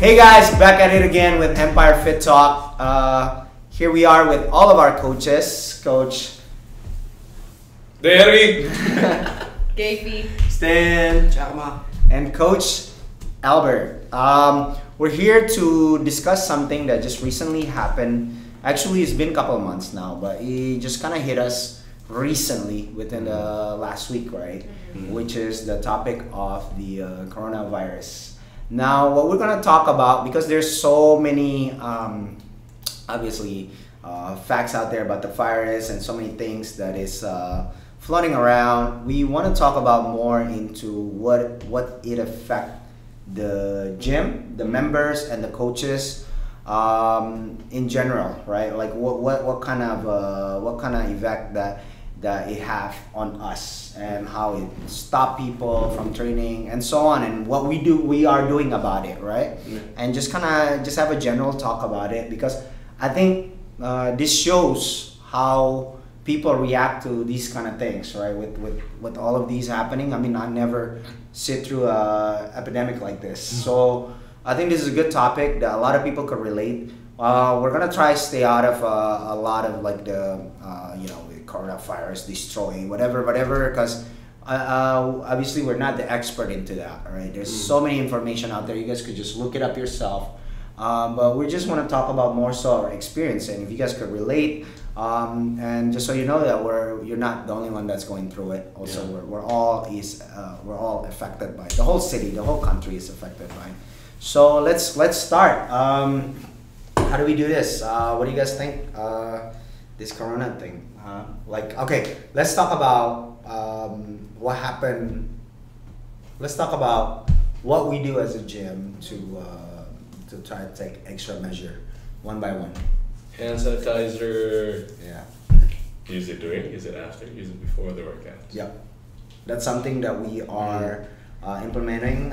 Hey guys, back at it again with Empire Fit Talk. Here we are with all of our coaches. Coach Derry, Gavi, Stan, Charma, and Coach Elbert. We're here to discuss something that just recently happened. Actually, it's been a couple of months now, but it just kind of hit us recently within the last week, right? Which is the topic of the coronavirus. Now, what we're going to talk about, because there's so many, obviously, facts out there about the virus and so many things that is floating around, we want to talk about more into what it affect the gym, the members, and the coaches in general, right? Like what kind of effect that it have on us and how it stop people from training and so on, and what we are doing about it, right? And just have a general talk about it, because I think this shows how people react to these kind of things, right? With all of these happening. I mean, I never sit through a epidemic like this, so I think this is a good topic that a lot of people could relate. We're gonna try to stay out of a lot of like the coronavirus destroying whatever, because obviously we're not the expert into that, right? There's so many information out there. You guys could just look it up yourself. But we just want to talk about more so our experience, and if you guys could relate, and just so you know that you're not the only one that's going through it. Also, we're all affected by it. The whole city, the whole country is affected by it. So let's start. How do we do this? What do you guys think? This corona thing. Okay, let's talk about what happened. Let's talk about what we do as a gym to try to take extra measure, one by one. hand sanitizer. Yeah. Use it during, use it after, use it before the workout. Yep. That's something that we are implementing.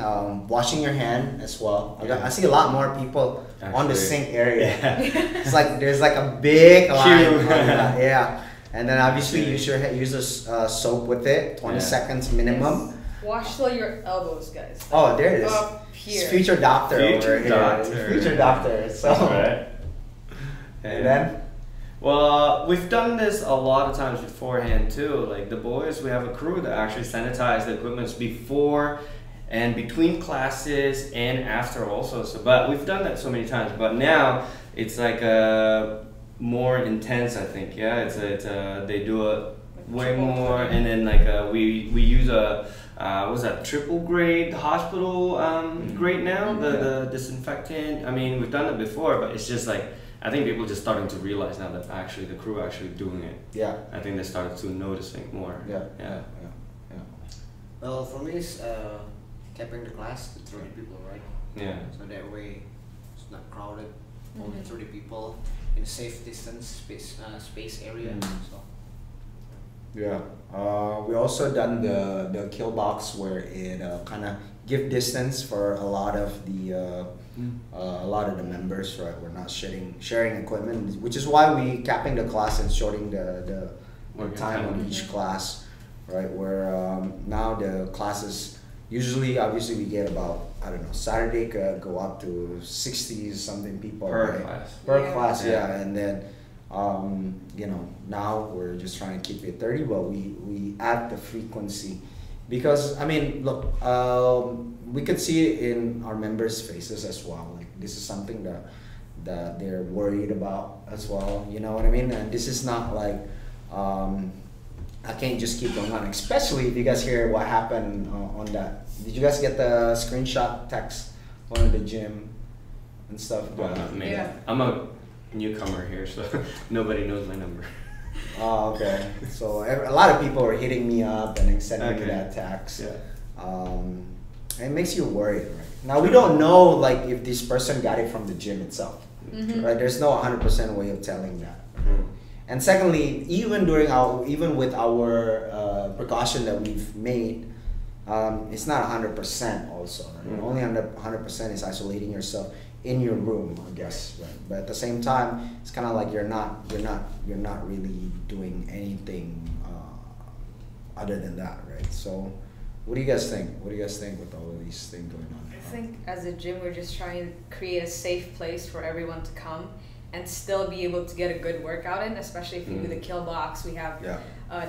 Washing your hand as well. I see a lot more people on the sink area. Yeah. It's like there's like a big line. Yeah. And then obviously use a soap with it. 20 seconds minimum. wash till your elbows, guys. Oh, there it is. Up here. It's future doctor Future over doctor. here. Future doctor. So. Right. And then. Well, we've done this a lot of times beforehand too. Like the boys, we have a crew that actually sanitize the equipment before and between classes and after also. So, but we've done that so many times. But now it's like more intense, I think. Yeah, it's they do it way more, and then like we use a what's that, triple grade hospital grade now, the disinfectant. I mean, we've done it before, but it's just like, I think people just starting to realize now that actually the crew actually doing it. Yeah. I think they started to noticing more. Yeah. Yeah. Well, for me, it's capping the class to 30 people, right? Yeah. So that way it's not crowded, only 30 people in a safe distance space area. So. Yeah. We also done the kill box where it kind of give distance for a lot of the members, right? We're not sharing equipment, which is why we capping the class and shorting the time on each class, right? Where now the classes usually, obviously, we get about, I don't know, Saturday could go up to 60 something people Per class. Per class, yeah. And then now we're just trying to keep it 30, but we add the frequency, because I mean, look, we could see it in our members' faces as well. Like this is something that they're worried about as well. You know what I mean? And this is not like I can't just keep going on. Especially if you guys hear what happened on that. Did you guys get the screenshot text on the gym and stuff? Yeah. I'm a newcomer here, so nobody knows my number. Oh, okay. So a lot of people are hitting me up and then sending me that text. Yeah. It makes you worried, right? Now we don't know like if this person got it from the gym itself, right? There's no 100% way of telling that. And secondly, even with our precaution that we've made, it's not 100% also. Right? Only 100% is isolating yourself in your room, I guess. Right? But at the same time, it's kind of like you're not really doing anything other than that, right? So What do you guys think? What do you guys think with all of these things going on? I think as a gym, we're just trying to create a safe place for everyone to come and still be able to get a good workout in, especially if you do the kill box. We have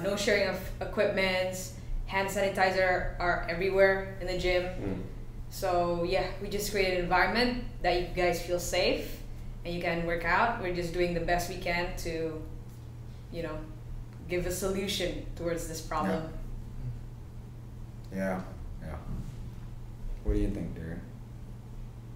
no sharing of equipment, hand sanitizer are everywhere in the gym. So yeah, we just create an environment that you guys feel safe and you can work out. We're just doing the best we can to, you know, give a solution towards this problem. Yeah. What do you think, Derry?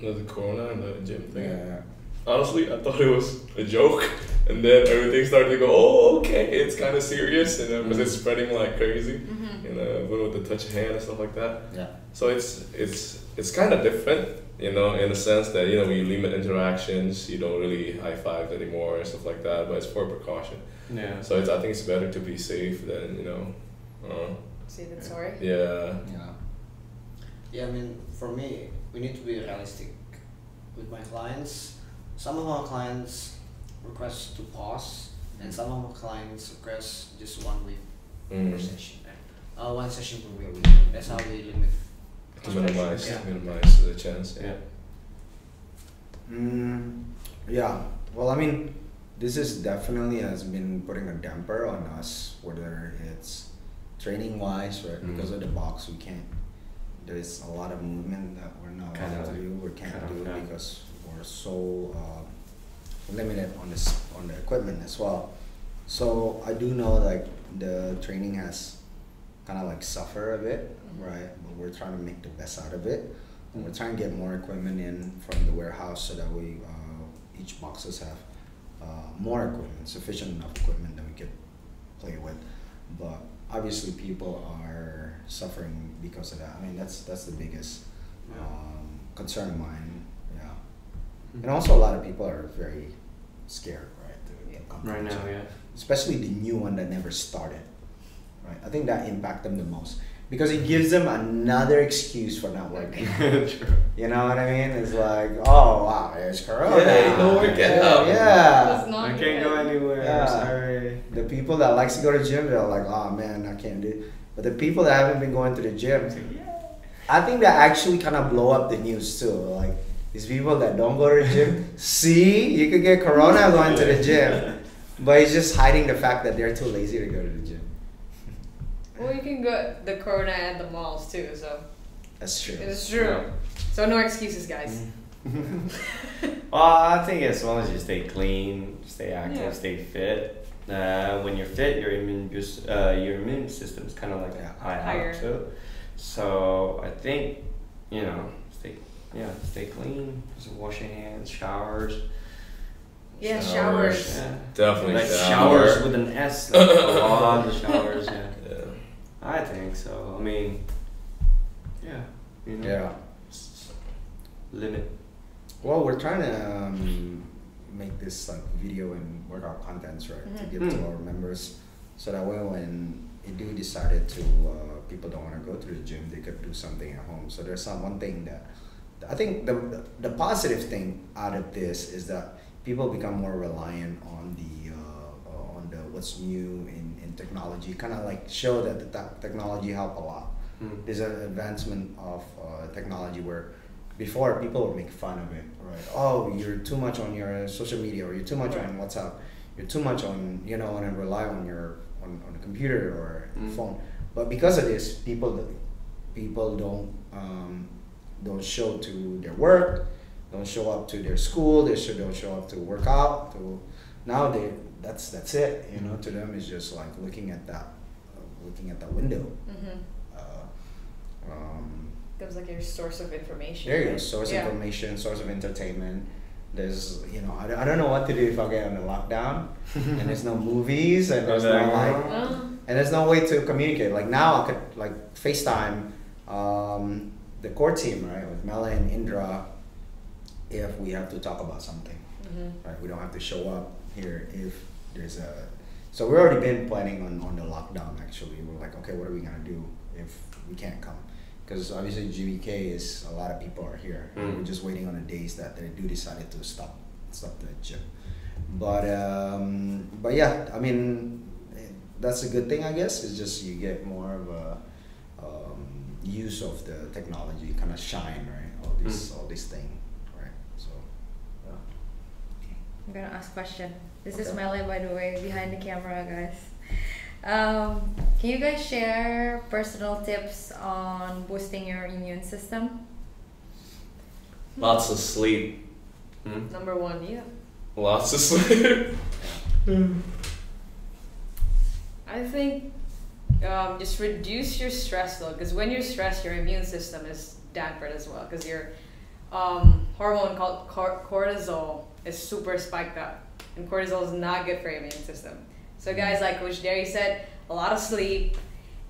The corona and the gym thing. Yeah. Honestly, I thought it was a joke, and then everything started to go, oh, okay, it's kind of serious, you know, because it's spreading like crazy, you know, with the touch of hand and stuff like that. Yeah. So it's kind of different, you know, in the sense that, you know, we limit interactions, you don't really high five anymore and stuff like that, but it's for precaution. Yeah. So I think it's better to be safe than, you know. Say that sorry. Yeah. Yeah, I mean, for me, we need to be realistic with my clients. Some of our clients request to pause, and some of our clients request just 1 week per session. 1 session per week. That's how we limit. To minimize the chance. Yeah. Well, I mean, this is definitely has been putting a damper on us, whether it's training wise, right? Because of the box, we can't. There's a lot of movement that we're not allowed to do or can't do because we're so limited on the equipment as well. So I do know like the training has kind of like suffer a bit, right? But we're trying to make the best out of it. And we're trying to get more equipment in from the warehouse so that we each boxes have more equipment, sufficient enough equipment that we can play with. But obviously people are suffering because of that. I mean, that's the biggest concern of mine. Yeah. And also a lot of people are very scared, right? To come Right to now, the gym. yeah. Especially the new one that never started, right? I think that impacts them the most because it gives them another excuse for not working. True. You know what I mean? It's like, oh wow, there's Corona. Yeah, no work out. That's not I can't go anywhere. Yeah. Sorry. The people that likes to go to the gym, they're like, oh man, I can't do it. But the people that haven't been going to the gym, I think that actually kind of blow up the news too. Like these people that don't go to the gym, see, you could get Corona going to the gym, but it's just hiding the fact that they're too lazy to go to the gym. Well, you can get the corona at the malls too, so That's true. it's true. Yeah. So no excuses, guys. Well, I think as long as you stay clean, stay active, Yeah. stay fit. When you're fit, your immune system's kind of like higher Higher. too. So I think, you know, stay clean. Just wash your hands, showers. Yeah, showers. Yeah. Definitely Like shower. showers with an S. Like a lot of showers. Yeah. Yeah. I think so. I mean, yeah. You know, Yeah. limit. Well, we're trying to make this like video and workout contents, right, to give to our members, so that way when you do decided to people don't want to go to the gym, they could do something at home. So there's one thing that I think the positive thing out of this is that people become more reliant on the what's new in technology. Kind of like show that the technology help a lot. There's an advancement of technology where before people would make fun of it, right? Oh, you're too much on your social media, or you're too much on WhatsApp, you're too much on, you know, and rely on your on the computer or phone. But because of this, people don't show to their work, don't show up to their school, don't show up to work out. Now that's it, you know. To them, it's just like looking at that window. Becomes like your source of information. There you go, right? source of information, source of entertainment. There's, you know, I don't know what to do if I get on the lockdown and there's no movies and there's no like, and there's no way to communicate. Like now I could like FaceTime the core team, right, with Mela and Indra, if we have to talk about something, right? We don't have to show up here if there's a. So we've already been planning on the lockdown. Actually, we're like, okay, what are we gonna do if we can't come? Because obviously GBK is a lot of people are here. We're just waiting on the days that they do decided to stop the gym. But yeah, I mean, that's a good thing, I guess. It's just you get more of a use of the technology kind of shine, right? All these things, right? So, yeah. Okay, I'm gonna ask question. This is Okay. Mele, by the way, behind the camera, guys. Can you guys share personal tips on boosting your immune system? Lots of sleep. Number one, yeah. Lots of sleep. I think just reduce your stress though, because when you're stressed, your immune system is dampened as well, because your hormone called cortisol is super spiked up, and cortisol is not good for your immune system. So guys, like Coach Derry said, a lot of sleep,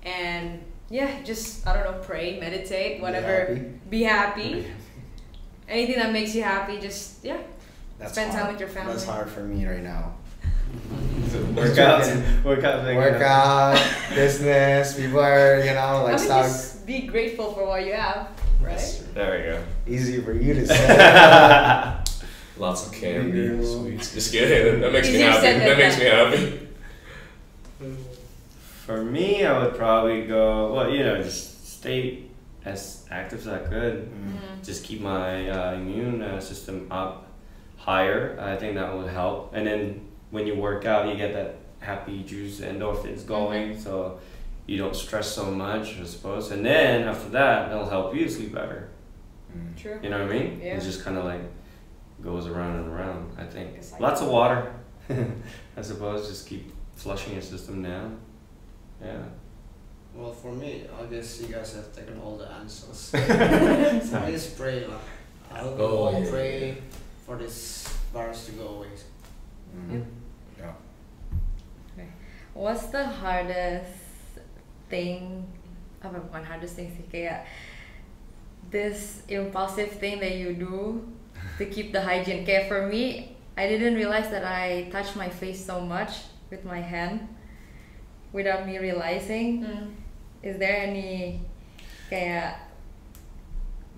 and yeah, just, I don't know, pray, meditate, whatever. Be happy. Anything that makes you happy, just, yeah. Spend time with your family. That's hard for me right now. Workout, business, people are, like stuck. Just be grateful for what you have, right? There we go. Easy for you to say. Lots of candy, sweets. Just kidding. That makes me Easier happy. said than That makes done. me happy. For me, I would probably go, well, just stay as active as I could. Just keep my immune system up higher. I think that would help. And then when you work out, you get that happy juice, endorphins going, so you don't stress so much, I suppose. And then after that, it'll help you sleep better. True. You know what I mean? Yeah. It just kind of like goes around and around, I think. It's like- Lots of water, I suppose. Just keep flushing your system down. Yeah. Well, for me, I guess you guys have taken all the answers. I just pray, like, I'll pray for this virus to go away. Yeah. What's the hardest thing? Apa bukan hardest thing sih, kayak this impulsive thing that you do to keep the hygiene. Kayak for me, I didn't realize that I touch my face so much with my hand without me realizing. Is there any kayak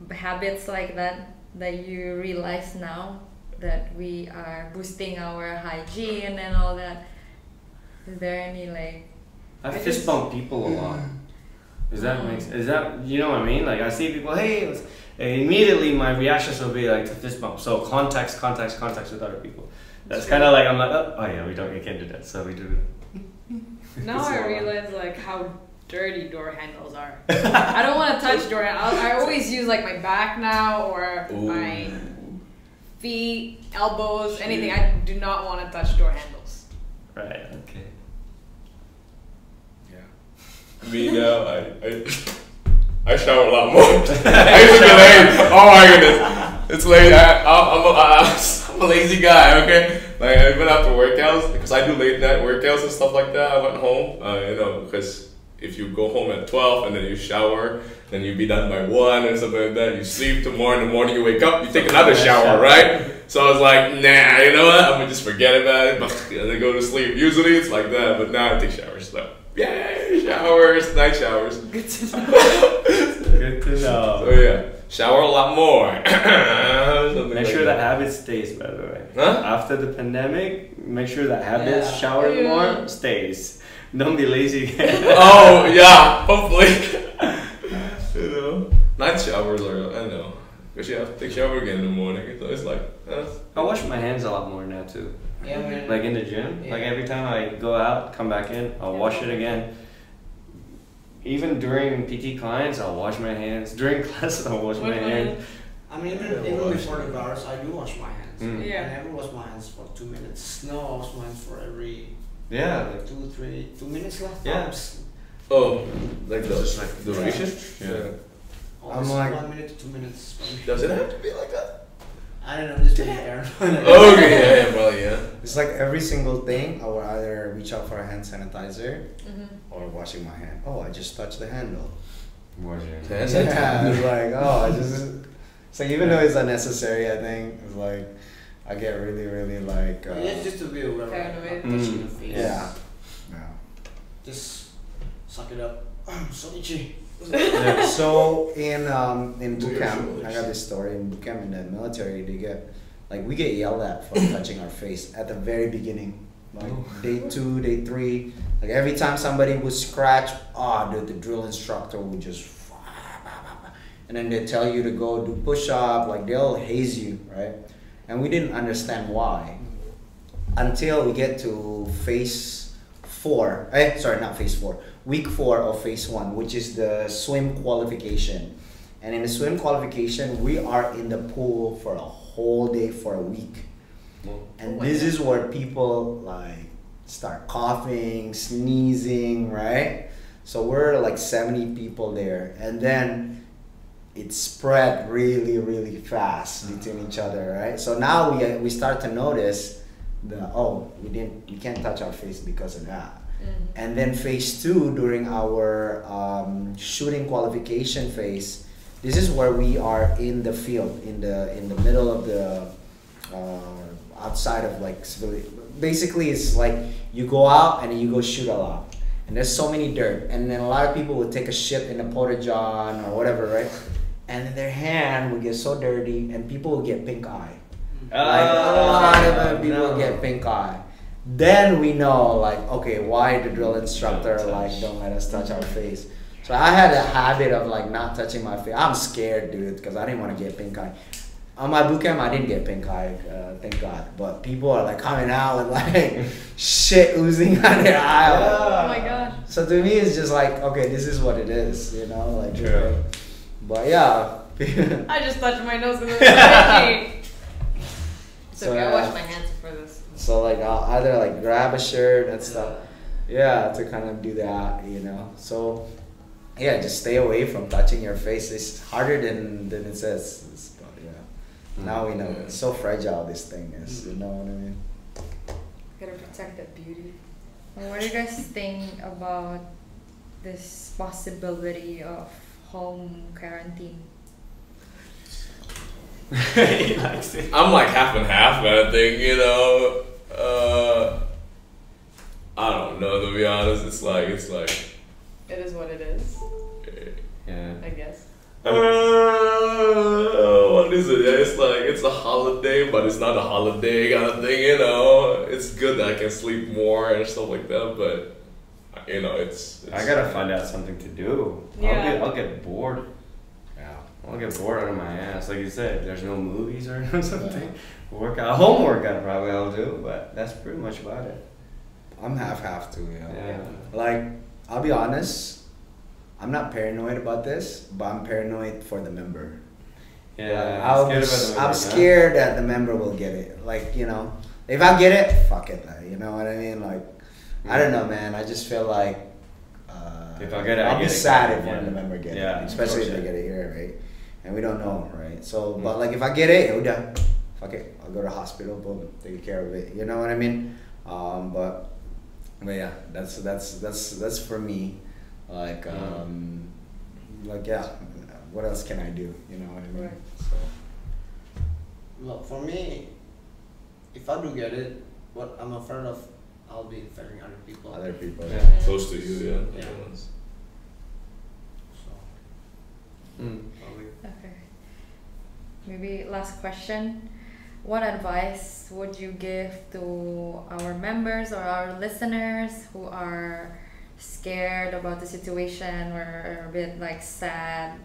habits like that you realize now that we are boosting our hygiene and all that? Is there any like? I fist bump people a lot. Is that you know what I mean? Like I see people, hey, and immediately my reactions will be like to fist bump. So contacts with other people. That's kind of like I'm like, oh yeah, we can't do that. So we do it. Now I realize like how dirty door handles are. I don't want to touch door handles. I always use like my back now or my feet, elbows, anything. I do not want to touch door handles. Right. Okay. Yeah. Me now, I shower a lot more. I used to be late. Oh my goodness, it's late. I'm a lazy guy. Okay, like even after workouts, because I do late night workouts and stuff like that. I went home, because if you go home at 12 and then you shower, then you be done by 1 and something like that. You sleep tomorrow. In the morning you wake up, you take another shower, right? So I was like, nah, you know what? I'm gonna just forget about it and then go to sleep. Usually it's like that, but now I take showers. So yay, showers, night showers. Good to know. Good to know. So yeah, shower a lot more. Make sure that habit stays, by the way. Huh? After the pandemic, make sure that habit, Yeah. showering more, stays. Don't be lazy again. Oh yeah, hopefully. Night showers are, I know. Because you have to take shower again in the morning. So it's like, I wash my hands a lot more now too. Yeah, man. Like in the gym, Yeah. like every time I go out, come back in, I'll wash it again. Even during PT clients, I'll wash my hands. During classes, I'll wash my hands. I mean, even before the virus, I do wash my hands. Yeah. I never wash my hands for 2 minutes. No, I wash my hands for every Yeah. like 2 minutes left. Yeah. oh, like the Just like duration? Yeah. Always I'm like- 1 minute to 2 minutes. Does it have to be like that? I don't know, just being paranoid. Okay, yeah, probably, yeah. It's like every single thing, I will either reach out for a hand sanitizer or washing my hand. Oh, I just touched the handle. Hand Yeah, it's like, oh, it's like even though it's unnecessary, I think it's like I get really, really like. Yeah, just to be aware of Paranoid. touching your face. Yeah. Yeah. Just suck it up. So itchy. Yeah. So in boot camp, I got this story. In boot camp in the military, we get yelled at for touching our face at the very beginning, like day 2, day 3. Like every time somebody would scratch, dude, the drill instructor would just and then they tell you to go do push-up, like they'll haze you, right? And we didn't understand why until we get to week 4 of phase 1, which is the swim qualification. And in the swim qualification, we are in the pool for a whole day for a week. And this is where people like start coughing, sneezing, right? So we're like 70 people there, and then it spread really, really fast between each other, right? So now we start to notice we can't touch our face because of that. And then phase 2, during our shooting qualification phase, this is where we are in the field, in the middle of the outside of like civilian. Basically, it's like you go out and you go shoot a lot, and there's so many dirt, and then a lot of people would take a shit in a porta john or whatever, right? And then their hand would get so dirty, and people would get pink eye. Like a lot of people would get pink eye. Then we know, like, okay, why the drill instructor like don't let us touch our face. So I had a habit of like not touching my face. I'm scared, dude, because I didn't want to get pink eye. On my boot camp, I didn't get pink eye, thank God. But people are like coming out with like shit oozing out their eye. Oh my God. So to me, it's just like, okay, this is what it is, you know, like. True. But yeah. I just touched my nose because it was itchy. It's So, okay, I yeah. wash my hands for this. So like I'll either like grab a shirt and stuff, yeah, to kind of do that, you know. So yeah, just stay away from touching your face. It's harder than it says. But yeah, now we know it's so fragile. This thing is, you know what I mean. Gotta protect that beauty. What do you guys think about this possibility of home quarantine? He likes it. I'm like half and half, man. I think, you know, I don't know, to be honest. It's like. It is what it is, Yeah. I guess. What is it? Yeah, it's like it's a holiday, but it's not a holiday kind of thing. You know, it's good that I can sleep more and stuff like that. But you know, it's I gotta find out something to do. Yeah. I'll get bored. Yeah. I'll get bored out of my ass. Like you said, there's no movies or something. Home workout probably I'll do, but that's pretty much about it. I'm half too, you know. Yeah. Like, I'll be honest, I'm not paranoid about this, but I'm paranoid for the member. Yeah. I'm scared that the member will get it. Like, you know, if I get it, fuck it. You know what I mean? Like, I don't know, man. I just feel like if I get it, I'll be sad if one yeah. of the member get Yeah, it, especially if of they course, get it here, right? And we don't know, right? So, but like if I get it, udah, fuck it. I'll go to the hospital, boom, take care of it. You know what I mean? But yeah, that's for me. Like yeah, what else can I do? You know what I mean? Right. So. Well, for me, if I do get it, what I'm afraid of, I'll be infecting other people. Other people. Yeah. close to you, yeah. Yeah. So, probably. Okay. Maybe last question. What advice would you give to our members or our listeners who are scared about the situation or are a bit like sad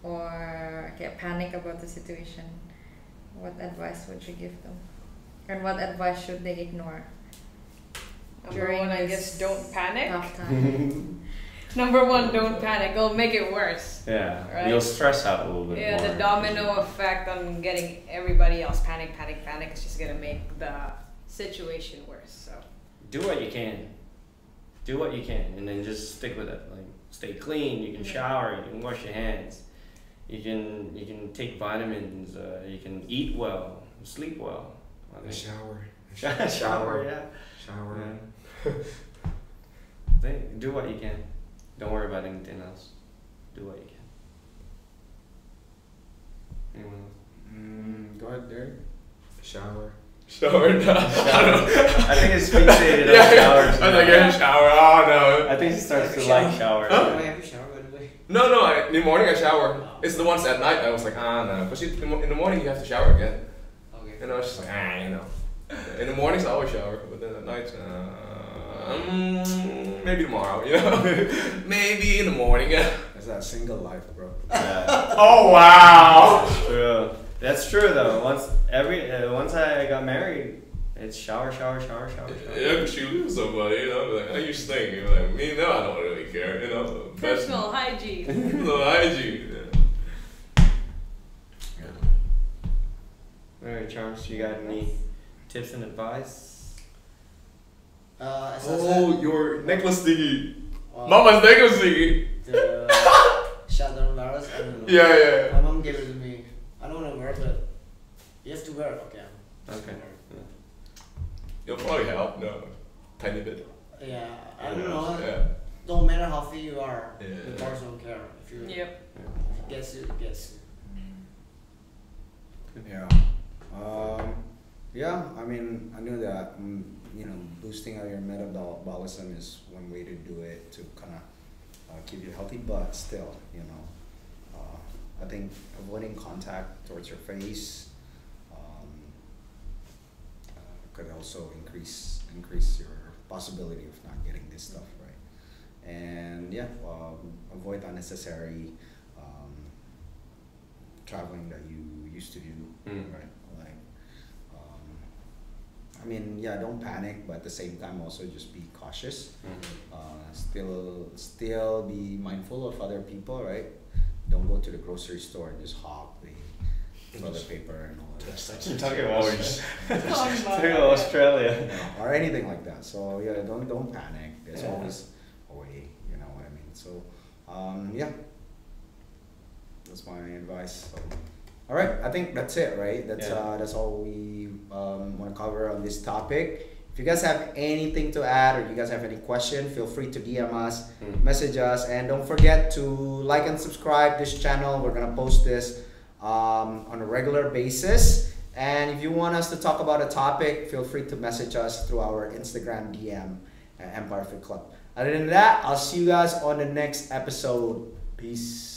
or get panic about the situation? What advice would you give them? And what advice should they ignore? Number one, I this guess, don't panic. tough time? Number one, don't panic. It'll make it worse. Yeah. Right? You'll stress out a little bit Yeah, more. the domino effect on getting everybody else panic is just gonna make the situation worse. So Do what you can. Do what you can, and then just stick with it. Like, stay clean. You can shower. You can wash your hands. You can take vitamins. You can eat well. Sleep well. I think. Shower. Shower. Yeah. Shower. Yeah. Do what you can. Don't worry about anything else. Do what you can. Anyone else? Go ahead, Derry. Shower. I think it's fixated on showers. I think I shower. Oh no. I think he starts to like showers. Huh? Do I have a shower, by the way? No. In the morning I shower. It's the ones at night I was like, no. Because in the morning you have to shower again. Okay. You know, it's just like, you know. In the mornings I always shower, but then at night, Maybe tomorrow, you know? Maybe in the morning. It's that single life, bro. Yeah. Oh, wow! True. That's true though. Once I got married, it's shower. Yeah, because you lose somebody, you know? Like, how you stink? You're like, me, no, I don't really care, you know? Personal hygiene. Personal hygiene. Alright, Charms, you got any tips and advice? As I said, Your necklace thingy. uh, Mama's necklace thingy. the shutdown virus, I don't know. Yeah. My mom gave it to me. I don't want to wear it, but you have to wear it. Okay. Okay. You'll probably help, no. Tiny bit. Yeah, I don't know. Yeah. Don't matter how fit you are, Yeah. the bars don't care. If you Yep. if it gets you, it gets you. Yeah. Yeah, I mean, I knew that, you know, boosting out your metabolism is one way to do it to kind of keep you healthy, but still, you know, I think avoiding contact towards your face could also increase your possibility of not getting this stuff, right? And yeah, avoid unnecessary traveling that you used to do, right? Like, I mean, yeah, don't panic, but at the same time, also just be cautious. Still be mindful of other people, right? Don't go to the grocery store and just hog the toilet paper and all that stuff. You're talking about Australia. Or anything like that. So yeah, don't panic. There's always a way, you know what I mean? So yeah, that's my advice. So, all right, I think that's it, right? That's all we want to cover on this topic. If you guys have anything to add or you guys have any question, feel free to DM us, message us, and don't forget to like and subscribe this channel. We're gonna post this on a regular basis. And if you want us to talk about a topic, feel free to message us through our Instagram DM at Empire Fit Club. Other than that, I'll see you guys on the next episode. Peace.